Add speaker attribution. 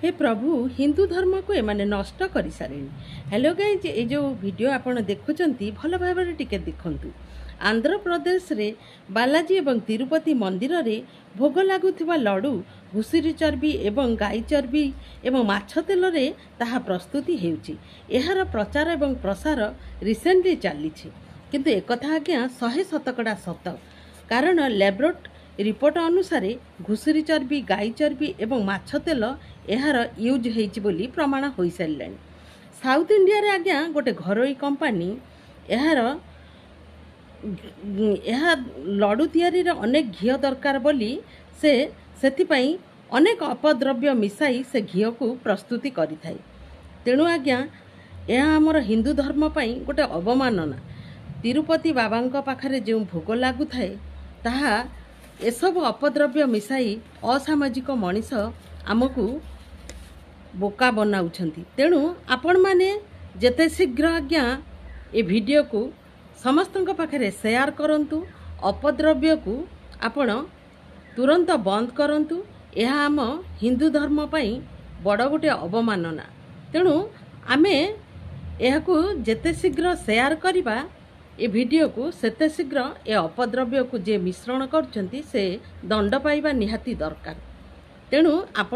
Speaker 1: हे प्रभु हिंदू धर्म को एमाने नष्ट कर सारे। हेलो गाइज, ये जो वीडियो आपण देखुंती भल भाव टिके देखंतु। आंध्र प्रदेश रे बालाजी एवं तिरुपति मंदिर रे भोग लगुवा लड्डू घुषुरी चर्बी एवं गाई चर्बी एवं माछ तेल रे ताहा प्रस्तुति हेउची। एहार प्रचार एवं प्रसार रिसेंटली चली किंतु एक कथा आज्ञा 100% सत। कारण लैबोरेटरी रिपोर्ट अनुसार घुषुरी चर्बी गाई चर्बी एवं माछ तेल यार यूज होइछि बोली प्रमाण हो सारे। साउथ इंडिया रे आज्ञा गोटे घरोई कंपानी यार लड्डू तैयारी रे अनेक घी दरकार बोली से अनेक अपद्रव्य मिसाई से घी को प्रस्तुति करि थाई। तेणु आज्ञा यह आमर हिंदू धर्म पई गोटे अवमानना। तिरुपति बाबा पाखरे जो भोग लागू थाए ताहा एसबु अपद्रव्य मिसाई असामाजिक मनीष आमको बोका बनाउछंती। तेणु आपण माने जेते शीघ्र आज्ञा ए वीडियो को समस्त पाखरे शेयर करंतु। अपद्रव्य को आपण तुरंत बंद करंतु। यह आम हिंदू धर्म पई बड़ गोटे अवमानना। तेणु आमे यह जेते शीघ्र शेयर करिबा ए वीडियो को सेते शीघ्र ए अपद्रव्य को जे मिश्रण करछंती से दंड पाइबा निहाती दरकार। तेणु आप